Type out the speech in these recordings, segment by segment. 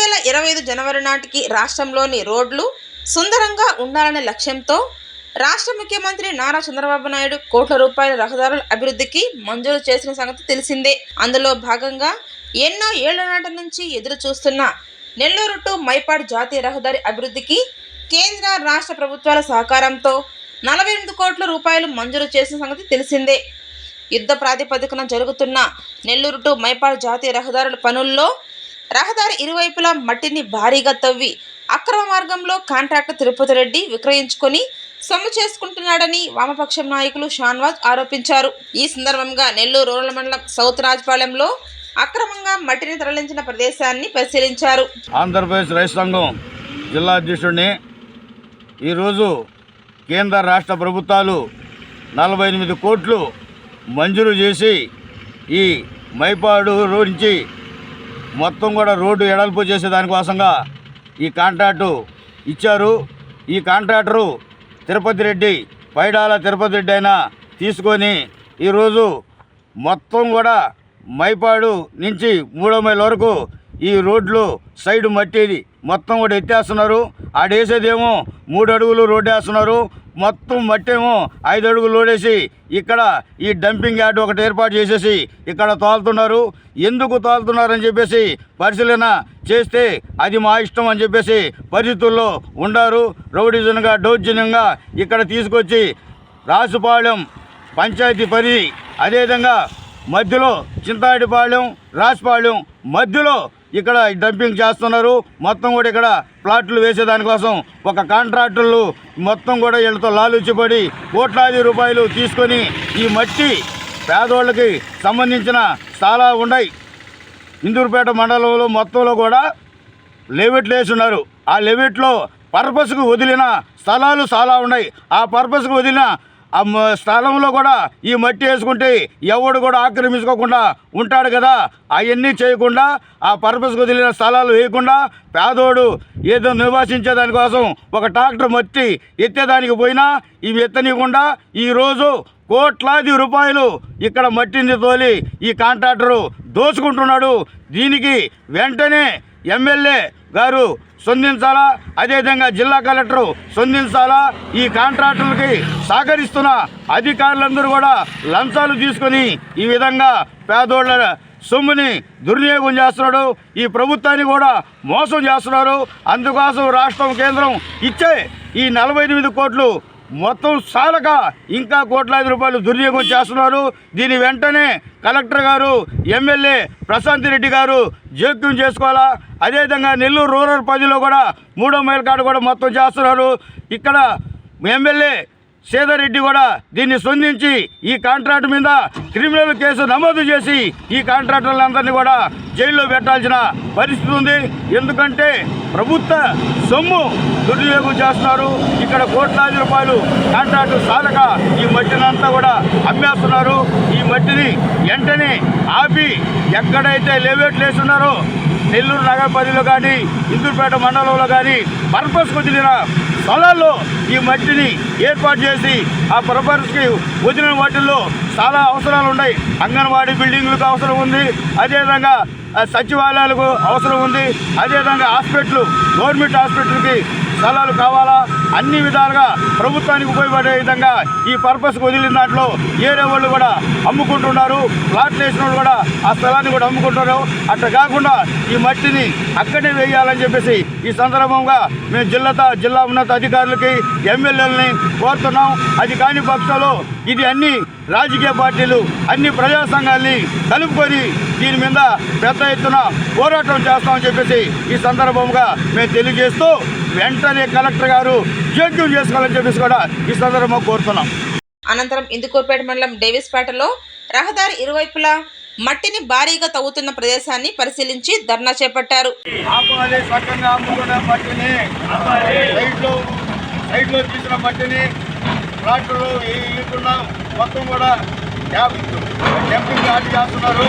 2025 జనవరి నాటికి రాష్ట్రంలోని రోడ్లు సుందరంగా ఉండాలనే లక్ష్యంతో రాష్ట్ర ముఖ్యమంత్రి నారా చంద్రబాబు నాయుడు కోట్ల రూపాయల రహదారుల అభివృద్ధికి మంజూరు చేసిన సంగతి తెలిసిందే. అందులో భాగంగా ఎన్నో ఏళ్ల నాటి నుంచి ఎదురు చూస్తున్న నెల్లూరు టు మైపాడ్ జాతీయ రహదారి అభివృద్ధికి కేంద్ర రాష్ట్ర ప్రభుత్వాల సహకారంతో 48 కోట్ల రూపాయలు మంజూరు చేసిన సంగతి తెలిసిందే. యుద్ధ ప్రాతిపదికన జరుగుతున్న నెల్లూరు టు మైపాడ్ జాతీయ రహదారుల పనుల్లో రహదారి ఇరువైపులా మట్టిని భారీగా తవ్వి అక్రమ మార్గంలో కాంట్రాక్టర్ తిరుపతి రెడ్డి విక్రయించుకొని సొమ్ము చేసుకుంటున్నాడని వామపక్షం నాయకులు షాన్వాజ్ ఆరోపించారు. ఈ సందర్భంగా నెల్లూరు రూరల్ మండలం సౌత్ రాజపాలెంలో అక్రమంగా మట్టిని తరలించిన ప్రదేశాన్ని పరిశీలించారు. ఆంధ్రప్రదేశ్ రైతు సంఘం జిల్లా అధ్యక్షుడిని ఈరోజు కేంద్ర రాష్ట్ర ప్రభుత్వాలు 48 కోట్లు మంజూరు చేసి ఈ మైపాడు నుంచి మొత్తం కూడా రోడ్డు ఎడల్పు చేసే దానికోసంగా ఈ కాంట్రాక్టు ఇచ్చారు. ఈ కాంట్రాక్టరు తిరుపతి రెడ్డి, పైడాల తిరుపతి రెడ్డి అయినా తీసుకొని ఈరోజు మొత్తం కూడా మైపాడు నుంచి 3వ మైల్ వరకు ఈ రోడ్లు సైడ్ మట్టిది మొత్తం కూడా ఎత్తేస్తున్నారు. ఆడేసేదేమో 3 అడుగులు రోడ్డు వేస్తున్నారు, మొత్తం మట్టేమో 5 అడుగులు లోడేసి ఇక్కడ ఈ డంపింగ్ యార్డ్ ఒకటి ఏర్పాటు చేసేసి ఇక్కడ తోలుతున్నారు. ఎందుకు తోలుతున్నారని చెప్పేసి పరిశీలన చేస్తే అది మా ఇష్టం అని చెప్పేసి పరిస్థితుల్లో ఉండారు. రౌడీజన్గా దౌర్జన్యంగా ఇక్కడ తీసుకొచ్చి రాసుపాలెం పంచాయతీ పరిధి, అదేవిధంగా మధ్యలో చింతాడిపాలెం, రాసుపాలెం మధ్యలో ఇక్కడ డంపింగ్ చేస్తున్నారు. మొత్తం కూడా ఇక్కడ ప్లాట్లు వేసేదానికోసం ఒక కాంట్రాక్టర్లు మొత్తం కూడా వీళ్ళతో లాలూచిపడి కోట్లాది రూపాయలు తీసుకొని ఈ మట్టి పేదోళ్ళకి సంబంధించిన చాలా ఉన్నాయి. ఇందూరుపేట మండలంలో మొత్తంలో కూడా లెవెట్లు వేస్తున్నారు. ఆ లెవెట్లో పర్పస్కు వదిలిన స్థలాలు చాలా ఉన్నాయి. ఆ పర్పస్కు వదిలిన ఆ స్థలంలో కూడా ఈ మట్టి వేసుకుంటే ఎవడు కూడా ఆక్రమించుకోకుండా ఉంటాడు కదా. అవన్నీ చేయకుండా ఆ పర్పస్కి వదిలిన స్థలాలు వేయకుండా పేదోడు ఏదో నివాసించే దానికోసం ఒక ట్రాక్టర్ మట్టి ఎత్తేదానికి పోయినా ఇవి ఎత్తనీయకుండా ఈరోజు కోట్లాది రూపాయలు ఇక్కడ మట్టిని తోలి ఈ కాంట్రాక్టరు దోచుకుంటున్నాడు. దీనికి వెంటనే ఎమ్మెల్యే గారు స్పందించాలా, అదేవిధంగా జిల్లా కలెక్టరు స్పందించాలా. ఈ కాంట్రాక్టర్లకి సహకరిస్తున్న అధికారులందరూ కూడా లంచాలు తీసుకొని ఈ విధంగా పేదోళ్ళ సొమ్ముని దుర్వినియోగం చేస్తున్నాడు. ఈ ప్రభుత్వాన్ని కూడా మోసం చేస్తున్నారు. అందుకోసం రాష్ట్రం కేంద్రం ఇచ్చే ఈ 48 కోట్లు మొత్తం చాలక ఇంకా కోట్లాది రూపాయలు దుర్వినియోగం చేస్తున్నారు. దీని వెంటనే కలెక్టర్ గారు, ఎమ్మెల్యే ప్రశాంత్ రెడ్డి గారు జోక్యం చేసుకోవాలా. అదేవిధంగా నెల్లూరు రూరల్ పరిధిలో కూడా 3వ మైల్ కాడ కూడా మొత్తం చేస్తున్నారు. ఇక్కడ ఎమ్మెల్యే సేదరెడ్డి కూడా దీన్ని స్పందించి ఈ కాంట్రాక్ట్ మీద క్రిమినల్ కేసు నమోదు చేసి ఈ కాంట్రాక్టర్లందరినీ కూడా జైల్లో పెట్టాల్సిన పరిస్థితి ఉంది. ఎందుకంటే ప్రభుత్వ సొమ్ము దుర్వినియోగం చేస్తున్నారు. ఇక్కడ కోట్లాది రూపాయలు కాంట్రాక్టు సాధక ఈ మట్టిని అంతా కూడా అమ్మేస్తున్నారు. ఈ మట్టిని వెంటనే ఆపి ఎక్కడైతే లెవెట్లు వేస్తున్నారో నెల్లూరు నగర పరిధిలో కానీ ఇందూరుపేట మండలంలో కానీ పర్పస్కి వదిలిన స్థలాల్లో ఈ మట్టిని ఏర్పాటు చేసి ఆ పర్పస్కి వదిలిన వాటిల్లో చాలా అవసరాలు ఉన్నాయి. అంగన్వాడీ బిల్డింగ్లకు అవసరం ఉంది, అదేవిధంగా సచివాలయాలకు అవసరం ఉంది, అదేవిధంగా హాస్పిటల్, గవర్నమెంట్ హాస్పిటల్కి స్థలాలు కావాలా. అన్ని విధాలుగా ప్రభుత్వానికి ఉపయోగపడే విధంగా ఈ పర్పస్కి వదిలిన దాంట్లో ఏరే వాళ్ళు కూడా అమ్ముకుంటున్నారు. ప్లాట్లు వేసిన వాళ్ళు కూడా ఆ స్థలాన్ని కూడా అమ్ముకుంటున్నారు. అట్లా కాకుండా ఈ మట్టిని అక్కడే వేయాలని చెప్పేసి ఈ సందర్భంగా మేము జిల్లా ఉన్నత అధికారులకి, ఎమ్మెల్యేలని కోరుతున్నాం. అది కాని పక్షంలో ఇది అన్ని రాజకీయ పార్టీలు, అన్ని ప్రజా సంఘాలని కలుపుకొని దీని మీద పెద్ద ఎత్తున పోరాటం చేస్తామని చెప్పేసి ఈ సందర్భంగా మేము తెలియజేస్తూ వెంటనే కలెక్టర్ గారు జోక్యం చేసుకోవాలని చెప్పేసి కూడా ఈ సందర్భంగా కోరుతున్నాం. అనంతరం ఇందుకూరుపేట మండలం డేవిస్పేటలో రహదారి ఇరువైపులా మట్టిని భారీగా తవ్వుతున్న ప్రదేశాన్ని పరిశీలించి ధర్నా చేపట్టారు. సైడ్లో తీసిన మట్టిని ట్రాక్టర్లు వేయకుండా మొత్తం కూడా డంపింగ్ యార్డ్ చేస్తున్నారు.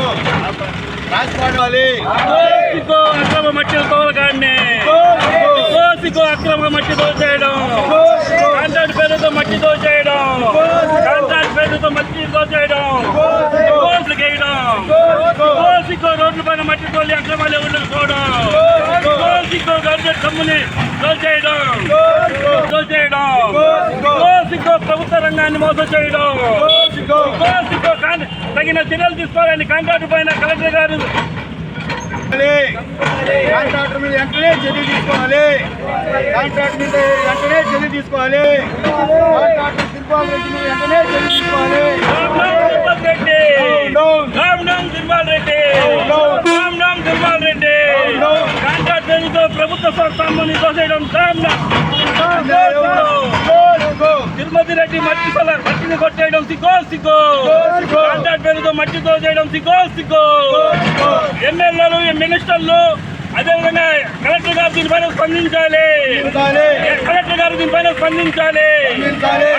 అక్రమ మట్టి తోలకాన్ని అక్రమ మట్టి దోచేయడం, కాంట్రాక్ట్ పేరుతో మట్టి దోచేయడం, కాంట్రాక్ట్ పేరుతో మట్టి దోచేయడం, రోడ్ల పైన మట్టి తోలి అక్రమాలు ఎవరు పోవడం. సొమ్ముని దోచేయడం సిగ్గో ప్రభుత్వ రంగాన్ని మోసం చేయడం సిగ్గో తగిన చర్యలు తీసుకోవాలని కాంట్రాక్టు పైన కలెక్టర్ గారు కాంట్రాక్టర్ మీద వెంటనే చర్య తీసుకోవాలి. కాంట్రాక్టర్ మీద వెంటనే చర్య తీసుకోవాలి. కాంట్రాక్టర్ తిరుపాల రెడ్డి మీద వెంటనే చర్య తీసుకోవాలి. కాంట్రాక్టర్లతో ప్రభుత్వ సొమ్ముని దోచేయడం తిరుమతి రెడ్డి మట్టిని కొట్టేయడం సిగ్గో కాంట్రాక్ట్ పేరుతో మట్టి దోచేయడం సిగ్గో ఎమ్మెల్యేలు మినిస్టర్లు అదేవిధంగా కలెక్టర్ గారు దీనిపైన స్పందించాలి.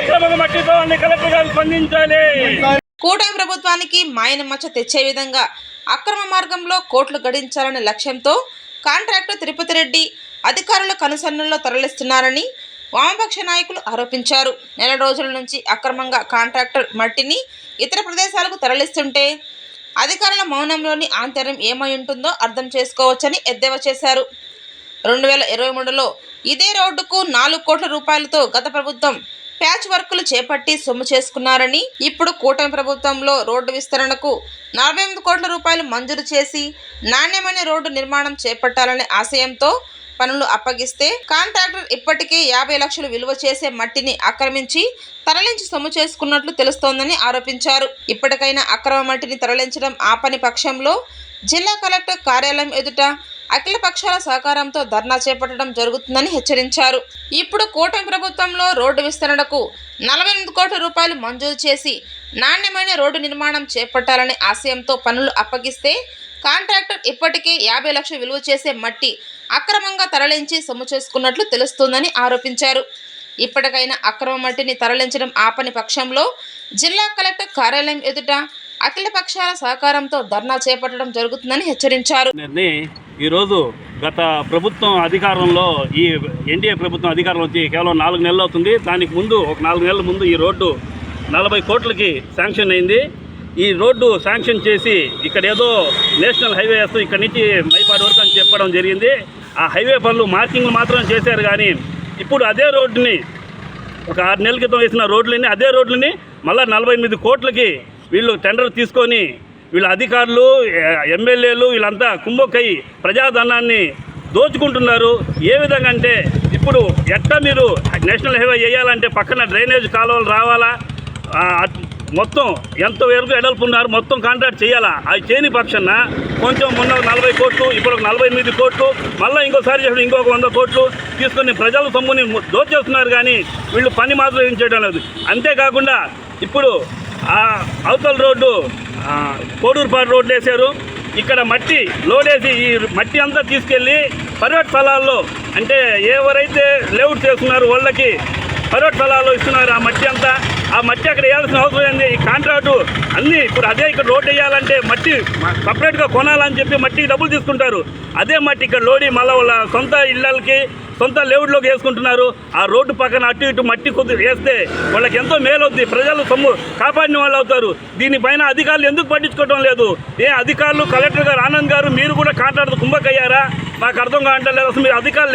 అక్రమంగా మట్టితో అన్ని కలెక్టర్ గారు స్పందించాలి. కూటమి ప్రభుత్వానికి మాయన మచ్చ తెచ్చే విధంగా అక్రమ మార్గంలో కోట్లు గడించాలనే లక్ష్యంతో కాంట్రాక్టర్ తిరుపతి రెడ్డి అధికారుల కనుసన్నల్లో తరలిస్తున్నారని వామపక్ష నాయకులు ఆరోపించారు. నెల రోజుల నుంచి అక్రమంగా కాంట్రాక్టర్ మట్టిని ఇతర ప్రదేశాలకు తరలిస్తుంటే అధికారుల మౌనంలోని ఆంతర్యం ఏమై ఉంటుందో అర్థం చేసుకోవచ్చని ఎద్దేవా చేశారు. 2023లో ఇదే రోడ్డుకు 4 కోట్ల రూపాయలతో గత ప్రభుత్వం ప్యాచ్ వర్కులు చేపట్టి సొమ్ము చేసుకున్నారని, ఇప్పుడు కూటమి ప్రభుత్వంలో రోడ్డు విస్తరణకు 48 కోట్ల రూపాయలు మంజూరు చేసి నాణ్యమైన రోడ్డు నిర్మాణం చేపట్టాలనే ఆశయంతో పనులు అప్పగిస్తే కాంట్రాక్టర్ ఇప్పటికే 50 లక్షలు విలువ చేసే మట్టిని ఆక్రమించి తరలించి సొమ్ము చేసుకున్నట్లు తెలుస్తోందని ఆరోపించారు. ఇప్పటికైనా అక్రమ మట్టిని తరలించడం ఆపని పక్షంలో జిల్లా కలెక్టర్ కార్యాలయం ఎదుట అఖిల పక్షాల సహకారంతో ధర్నా చేపట్టడం జరుగుతుందని హెచ్చరించారు. ఇప్పుడు కూటమి ప్రభుత్వంలో రోడ్డు విస్తరణకు 48 కోట్ల రూపాయలు మంజూరు చేసి నాణ్యమైన రోడ్డు నిర్మాణం చేపట్టాలనే ఆశయంతో పనులు అప్పగిస్తే కాంట్రాక్టర్ ఇప్పటికే 50 లక్షలు విలువ చేసే మట్టి అక్రమంగా తరలించి సొమ్ము చేసుకున్నట్లు తెలుస్తోందని ఆరోపించారు. ఇప్పటికైనా అక్రమ మట్టిని తరలించడం ఆపని పక్షంలో జిల్లా కలెక్టర్ కార్యాలయం ఎదుట అఖిల పక్షాల సహకారంతో ధర్నా చేపట్టడం జరుగుతుందని హెచ్చరించారు. ఈరోజు గత ప్రభుత్వం అధికారంలో ఈ ఎన్డీఏ ప్రభుత్వం అధికారంలో వచ్చి కేవలం 4 నెలలు అవుతుంది. దానికి ముందు ఒక 4 నెలల ముందు ఈ రోడ్డు 40 కోట్లకి శాంక్షన్ అయింది. ఈ రోడ్డు శాంక్షన్ చేసి ఇక్కడ ఏదో నేషనల్ హైవే వేస్తూ ఇక్కడ నుంచి మైపాడు వరకు అని చెప్పడం జరిగింది. ఆ హైవే పనులు మార్కింగ్లు మాత్రం చేశారు. కానీ ఇప్పుడు అదే రోడ్డుని ఒక 6 నెలల క్రితం వేసిన రోడ్లని అదే రోడ్లని మళ్ళీ 48 కోట్లకి వీళ్ళు టెండర్ తీసుకొని వీళ్ళ అధికారులు ఎమ్మెల్యేలు వీళ్ళంతా కుంభొక్కై ప్రజాధనాన్ని దోచుకుంటున్నారు. ఏ విధంగా అంటే ఇప్పుడు ఎట్లా మీరు నేషనల్ హైవే వేయాలంటే పక్కన డ్రైనేజ్ కాలువలు రావాలా, మొత్తం ఎంతవరకు ఎడల్పు ఉన్నారు మొత్తం కాంట్రాక్ట్ చేయాలా. అది చేయని పక్షాన కొంచెం మొన్న 40 కోట్లు ఇప్పుడు 48 కోట్లు మళ్ళీ ఇంకోసారి చేసిన ఇంకొక 100 కోట్లు తీసుకొని ప్రజల సొమ్ముని దోచేస్తున్నారు. కానీ వీళ్ళు పని మాత్రం ఏం చేయడం లేదు. అంతేకాకుండా ఇప్పుడు అవతల రోడ్డు కోడూరుపాడు రోడ్డు వేశారు. ఇక్కడ మట్టి లోడేసి ఈ మట్టి అంతా తీసుకెళ్ళి పర్వత స్థలాల్లో అంటే ఎవరైతే లేఅవుట్ చేస్తున్నారో వాళ్ళకి పర్వత స్థలాల్లో ఇస్తున్నారు. ఆ మట్టి అక్కడ వేయాల్సిన అవసరం ఏంది? ఈ కాంట్రాక్టు అన్నీ ఇప్పుడు అదే ఇక్కడ రోడ్డు వేయాలంటే మట్టి సపరేట్గా కొనాలని చెప్పి మట్టికి డబ్బులు తీసుకుంటారు. అదే మట్టి ఇక్కడ లోడి మళ్ళీ వాళ్ళ సొంత ఇళ్ళకి సొంత లేఅవుట్లోకి వేసుకుంటున్నారు. ఆ రోడ్డు పక్కన అటు ఇటు మట్టి కొద్ది వేస్తే వాళ్ళకి ఎంతో మేలవుద్ది, ప్రజలు సొమ్ము కాపాడిన వాళ్ళు అవుతారు. దీనిపైన అధికారులు ఎందుకు పట్టించుకోవడం లేదు? అధికారులు కలెక్టర్ గారు ఆనంద్ గారు మీరు కూడా కాంట్రాక్టర్ కుంభకయ్యారా? మాకు అర్థం కావట్లేదు. అసలు మీరు అధికారులు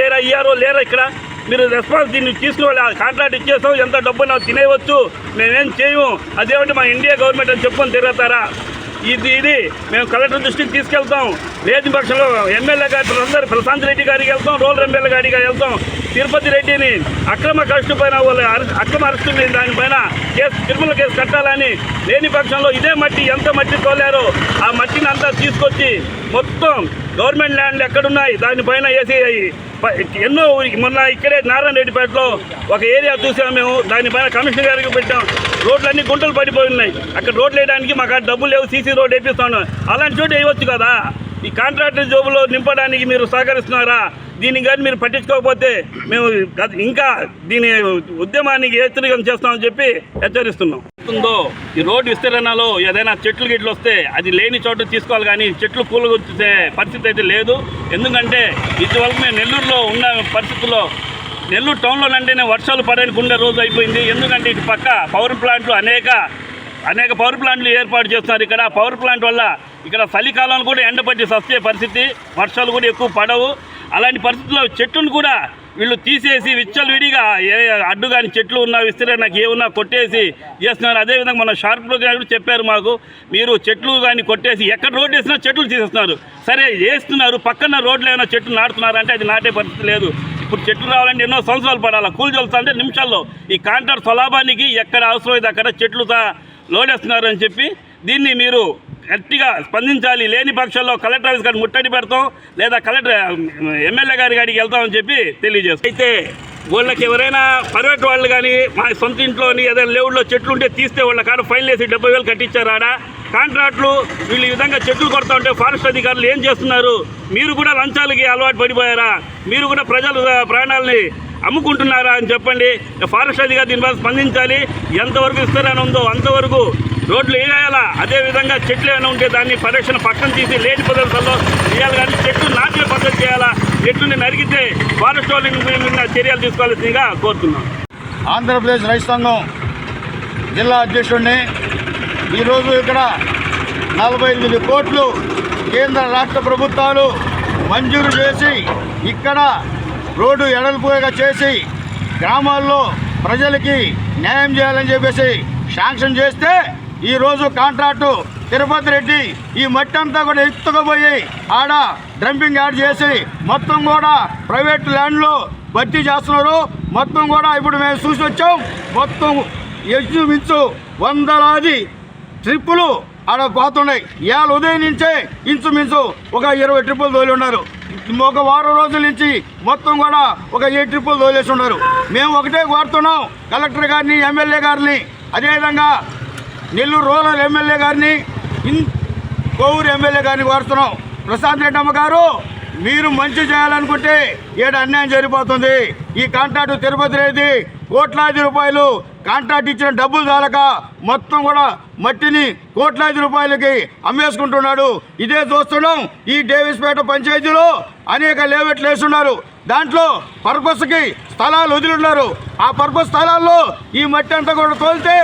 లేరా ఇక్కడ? మీరు రెస్పాన్స్ దీన్ని తీసుకోవాలి. కాంట్రాక్ట్ ఇచ్చేస్తాం, ఎంత డబ్బు నాకు తినేయవచ్చు, మేమేం చేయము, అదేమిటి మా ఇండియా గవర్నమెంట్ అని చెప్పుకొని తిరుగుతారా? ఇది మేము కలెక్టర్ దృష్టికి తీసుకెళ్తాం. లేని పక్షంలో ఎమ్మెల్యే గారు అందరూ ప్రశాంత్ రెడ్డి గారికి వెళ్తాం, రూరల్ ఎమ్మెల్యే గారికి వెళ్తాం. తిరుపతి రెడ్డిని అక్రమ అరెస్టు పైన అక్రమ అరెస్టు దానిపైన తిరుమల కేసు కట్టాలని, లేని పక్షంలో ఇదే మట్టి ఎంత మట్టి తోలారో ఆ మట్టిని అంతా తీసుకొచ్చి మొత్తం గవర్నమెంట్ ల్యాండ్లు ఎక్కడున్నాయి దానిపైన వేసి ఎన్నో మొన్న ఇక్కడే నారాయణరెడ్డిపేటలో ఒక ఏరియా చూసాం మేము. దానిపైన కమిషనర్ గారికి పెట్టాం. రోడ్లన్నీ గుంటలు పడిపోయి ఉన్నాయి. అక్కడ రోడ్లు వేయడానికి మాకు డబ్బులు లేవు, సీసీ రోడ్ వేపిస్తాను. అలాంటి చోటు వేయవచ్చు కదా. ఈ కాంట్రాక్టర్ జోబులో నింపడానికి మీరు సహకరిస్తున్నారా? దీన్ని కానీ మీరు పట్టించుకోకపోతే మేము ఇంకా దీని ఉద్యమానికి హెచ్చరికం చేస్తామని చెప్పి హెచ్చరిస్తున్నాం. ఈ రోడ్డు విస్తరణలో ఏదైనా చెట్లు గిట్లు వస్తే అది లేని చోట తీసుకోవాలి, కానీ చెట్లు కూలగొచ్చే పరిస్థితి అయితే లేదు. ఎందుకంటే ఇటీవల మేము నెల్లూరులో ఉన్న పరిస్థితుల్లో నెల్లూరు టౌన్లోనంటేనే వర్షాలు పడడానికి ఉండే రోజు అయిపోయింది. ఎందుకంటే ఇటు పక్క పవర్ ప్లాంట్లు అనేక పవర్ ప్లాంట్లు ఏర్పాటు చేస్తున్నారు. ఇక్కడ పవర్ ప్లాంట్ వల్ల ఇక్కడ చలికాలం కూడా ఎండపట్టి సస్తే పరిస్థితి, వర్షాలు కూడా ఎక్కువ పడవు. అలాంటి పరిస్థితుల్లో చెట్లను కూడా వీళ్ళు తీసేసి విచ్చలవిడిగా అడ్డు కానీ చెట్లు ఉన్నా విస్తీర్ణకు ఏమున్నా కొట్టేసి చేస్తున్నారు. అదేవిధంగా మన షార్ప్లో కూడా చెప్పారు మాకు, మీరు చెట్లు కానీ కొట్టేసి ఎక్కడ రోడ్డు వేసినా చెట్లు తీసేస్తున్నారు. సరే వేస్తున్నారు, పక్కన రోడ్లు ఏమైనా చెట్లు నాటుతున్నారు అంటే అది నాటే పరిస్థితి లేదు. ఇప్పుడు చెట్లు రావాలంటే ఎన్నో సంవత్సరాలు పడాలి, కూలి చల్లుతుంటే నిమిషాల్లో. ఈ కాంట్రాక్ట్ స్వలాభానికి ఎక్కడ అవసరమైతే అక్కడ చెట్లు లోడేస్తున్నారు అని చెప్పి దీన్ని మీరు గట్టిగా స్పందించాలి. లేని పక్షంలో కలెక్టర్ ఆఫీస్ గారికి ముట్టడి పెడతాం, లేదా ఎమ్మెల్యే గారికి వెళ్తామని చెప్పి తెలియజేస్తాం. అయితే వాళ్ళకి ఎవరైనా ప్రైవేట్ వాళ్ళు కానీ మా సొంత ఇంట్లోని ఏదైనా లేవుల్లో చెట్లు ఉంటే తీస్తే వాళ్ళ కాడ ఫైన్ వేసి 70,000 కట్టించారు. ఆడ కాంట్రాక్టులు వీళ్ళు ఈ విధంగా చెట్లు కొడతా ఉంటే ఫారెస్ట్ అధికారులు ఏం చేస్తున్నారు? మీరు కూడా లంచాలకి అలవాటు పడిపోయారా? మీరు కూడా ప్రజల ప్రాణాలని అమ్ముకుంటున్నారా అని చెప్పండి. ఫారెస్ట్ అధికారులు దీనిపై స్పందించాలి. ఎంతవరకు విస్తరణ ఉందో అంతవరకు రోడ్లు వేయాలా. అదేవిధంగా చెట్లు ఏమైనా ఉంటే దాన్ని పరిరక్షణ పక్కన తీసి లేని ప్రదేశాల్లో వేయాలి, కానీ చెట్లు నాటే పద్ధతి చేయాలా. చెట్లుని నరికితే ఫారెస్ట్ వాళ్ళని మీద చర్యలు తీసుకోవాల్సిందిగా కోరుతున్నాం. ఆంధ్రప్రదేశ్ రైతు సంఘం జిల్లా అధ్యక్షుడిని ఈరోజు ఇక్కడ 48 కోట్లు కేంద్ర రాష్ట్ర ప్రభుత్వాలు మంజూరు చేసి ఇక్కడ రోడ్డు ఎడల్పుగా చేసి గ్రామాల్లో ప్రజలకి న్యాయం చేయాలని చెప్పేసి శాంక్షన్ చేస్తే ఈరోజు కాంట్రాక్టు తిరుపతి రెడ్డి ఈ మట్టి అంతా కూడా ఎత్తుకుపోయి ఆడ డంపింగ్ యాడ్ చేసి మొత్తం కూడా ప్రైవేట్ ల్యాండ్లో భర్తీ చేస్తున్నారు. మొత్తం కూడా ఇప్పుడు మేము చూసి వచ్చాం. మొత్తం ఇంచుమించు 100 ట్రిప్పులు ఆడ పోతున్నాయి. ఇవాళ ఉదయం నుంచే ఇంచుమించు ఒక 20 ట్రిప్పులు తోలి ఉన్నారు. ఒక వారం రోజుల నుంచి మొత్తం కూడా ఒక 7 ట్రిప్పులు తోలేసి ఉన్నారు. మేము ఒకటే కోరుతున్నాం కలెక్టర్ గారిని, ఎమ్మెల్యే గారిని, అదేవిధంగా నెల్లూరు రూరల్ ఎమ్మెల్యే గారిని, కోవూరు ఎమ్మెల్యే గారిని కోరుతున్నాం. ప్రశాంత్ రెడ్డి అమ్మ గారు, మీరు మంచి చేయాలనుకుంటే ఏడు అన్యాయం జరిగిపోతుంది. ఈ కాంట్రాక్టు తిరుపతి రెడ్డి కోట్లాది రూపాయలు కాంట్రాక్ట్ ఇచ్చిన డబ్బులు చాలక మొత్తం కూడా మట్టిని కోట్లాది రూపాయలకి అమ్మేసుకుంటున్నాడు. ఇదే చూస్తున్నాం. ఈ డేవిస్పేట పంచాయతీలో అనేక లేఅవుట్లు వేస్తున్నారు. దాంట్లో పర్పస్కి స్థలాలు వదిలిన్నారు. ఆ పర్పస్ స్థలాల్లో ఈ మట్టి అంతా కూడా తోలితే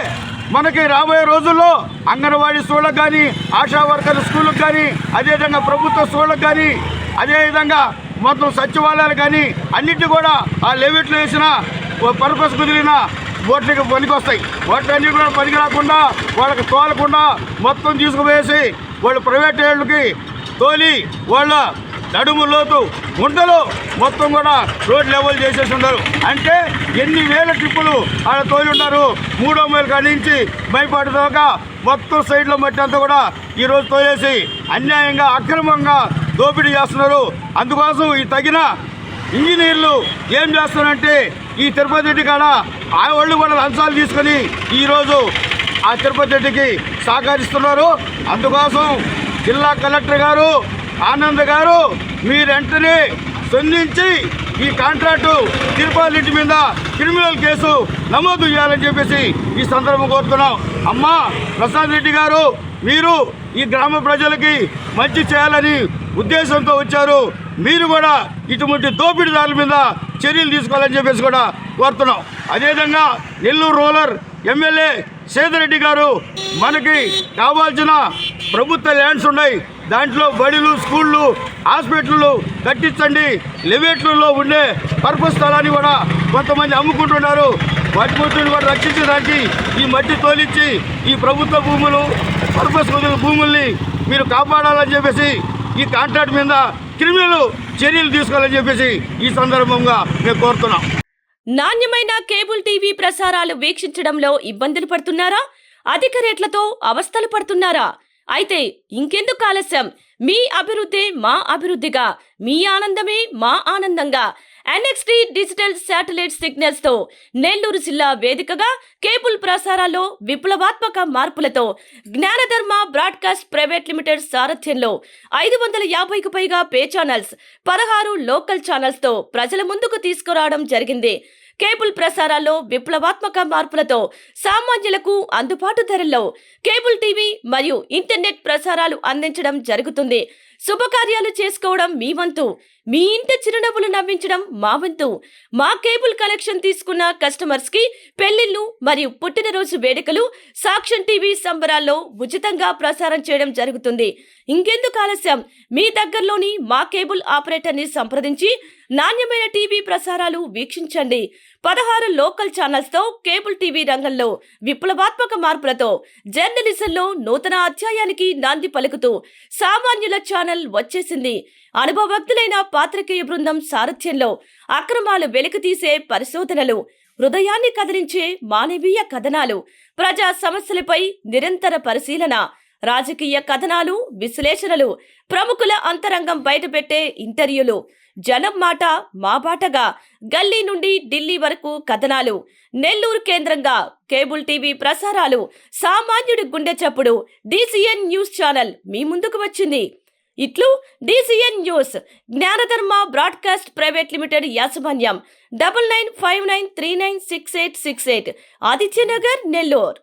మనకి రాబోయే రోజుల్లో అంగన్వాడీ స్కూళ్ళకు కానీ, ఆశా వర్కర్ స్కూళ్ళకు కానీ, అదేవిధంగా ప్రభుత్వ స్కూళ్ళకు కానీ, అదేవిధంగా మొత్తం సచివాలయాలు కానీ అన్నిటి కూడా ఆ లెవెట్లు వేసిన పర్పస్ కుదిరిన ఓట్లకి పనికొస్తాయి. ఓట్లన్నీ కూడా పనికి రాకుండా వాళ్ళకి తోలకుండా మొత్తం తీసుకుపోయేసి వాళ్ళు ప్రైవేట్ ఏళ్ళకి తోలి వాళ్ళ నడుము లోతు గుంటలు మొత్తం కూడా రోడ్ లెవెల్ చేసేసి ఉన్నారు. అంటే ఎన్ని వేల ట్రిప్పులు ఆడ తోలి ఉన్నారు. 3వ మైలు కాడి నుంచి మైపాడు దాకా మొత్తం సైడ్లో మట్టి అంతా కూడా ఈరోజు తోలేసి అన్యాయంగా అక్రమంగా దోపిడీ చేస్తున్నారు. అందుకోసం ఈ తగిన ఇంజనీర్లు ఏం చేస్తున్నారంటే ఈ తిరుపతి రెడ్డి కాడ ఆ వాళ్ళు కూడా లంచాలు తీసుకొని ఈరోజు ఆ తిరుపతి రెడ్డికి సహకరిస్తున్నారు. అందుకోసం జిల్లా కలెక్టర్ గారు ఆనంద్ గారు మీరు వెంటనే స్పందించి ఈ కాంట్రాక్టు తిరుపతి రెడ్డి మీద క్రిమినల్ కేసు నమోదు చేయాలని చెప్పేసి ఈ సందర్భం కోరుతున్నాం. అమ్మా ప్రశాంత్ రెడ్డి గారు, మీరు ఈ గ్రామ ప్రజలకి మంచి చేయాలని ఉద్దేశంతో వచ్చారు. మీరు కూడా ఇటువంటి దోపిడీదారుల మీద చర్యలు తీసుకోవాలని చెప్పేసి కూడా కోరుతున్నాం. అదేవిధంగా నెల్లూరు రూరల్ ఎమ్మెల్యే సేదరెడ్డి గారు, మనకి కావాల్సిన ప్రభుత్వ ల్యాండ్స్ ఉన్నాయి. దాంట్లో బడులు, స్కూళ్ళు, హాస్పిటళ్ళు కట్టించండి. లెవేట్లలో ఉండే పర్పస్ స్థలాన్ని కూడా కొంతమంది అమ్ముకుంటున్నారు. వాటి గురించి కూడా రక్షించడానికి ఈ మట్టి తోలిచ్చి ఈ ప్రభుత్వ భూములు, పర్పస్ భూముల్ని మీరు కాపాడాలని చెప్పేసి ఈ కాంట్రాక్ట్ మీద క్రిమినల్ చర్యలు తీసుకోవాలని చెప్పేసి ఈ సందర్భంగా మేము కోరుతున్నాం. నాణ్యమైన కేబుల్ టీవీ ప్రసారాలు వీక్షించడంలో ఇబ్బందులు పడుతున్నారా? అధిక రేట్లతో అవస్థలు పడుతున్నారా? అయితే ఇంకెందుకు ఆలస్యం? మీ అభివృద్ధి మా అభివృద్ధిగా, మీ ఆనందమే మా ఆనందంగా NXT డిజిటల్ శాటిలైట్ సిగ్నల్స్ తో నెల్లూరు జిల్లా వేదికగా కేబుల్ ప్రసారాల్లో విప్లవాత్మక మార్పులతో జ్ఞానధర్మ బ్రాడ్కాస్ట్ ప్రైవేట్ లిమిటెడ్ సారథ్యంలో 550కు పైగా పే ఛానల్స్, 16 లోకల్ ఛానల్స్ తో ప్రజల ముందుకు తీసుకురావడం జరిగింది. కేబుల్ ప్రసారాల్లో విప్లవాత్మక మార్పులతో సామాన్యులకు అందుబాటు ధరల్లో కేబుల్ టీవీ మరియు ఇంటర్నెట్ ప్రసారాలు అందించడం జరుగుతుంది. శుభకార్యాలు చేసుకోవడం మీ వంతు, మీ ఇంటి చిరునవ్వులు నవ్వించడం మా వంతు. మా కేబుల్ కలెక్షన్ తీసుకున్న కస్టమర్స్ కి పెళ్లిళ్లు మరియు పుట్టినరోజు వేడుకలు సాక్ష్యం టీవీ సంబరాల్లో ఉచితంగా ప్రసారం చేయడం జరుగుతుంది. ఇంకెందుకు ఆలస్యం, మీ దగ్గరలోని మా కేబుల్ ఆపరేటర్ ని సంప్రదించి నాణ్యమైన టీవీ ప్రసారాలు వీక్షించండి. 16 లోకల్ ఛానల్స్ తో కేబుల్ టీవీ రంగంలో విప్లవాత్మక మార్పులతో జర్నలిజంలో నూతన అధ్యాయానికి నాంది పలుకుతూ సామాన్యుల ఛానల్ వచ్చేసింది. అనుభవజ్ఞులైన పాత్రికేయ బృందం సారథ్యంలో అక్రమాలు వెలికితీసే పరిశోధనలు, హృదయాన్ని కదిలించే మానవీయ కథనాలు, ప్రజా సమస్యలపై నిరంతర పరిశీలన, రాజకీయ కథనాలు, విశ్లేషణలు, ప్రముఖుల అంతరంగం బయటపెట్టే ఇంటర్వ్యూలు, జనం మాట మా బాటగా గల్లీ నుండి ఢిల్లీ వరకు కథనాలు, నెల్లూరు కేంద్రంగా కేబుల్ టీవీ ప్రసారాలు, సామాన్యుడి గుండె చప్పుడు DCN న్యూస్ ఛానల్ మీ ముందుకు వచ్చింది. ఇట్లు DCN news, జ్ఞానధర్మ broadcast private limited యాజమాన్యం, 9959396868, ఆదిత్యనగర్, నెల్లూరు.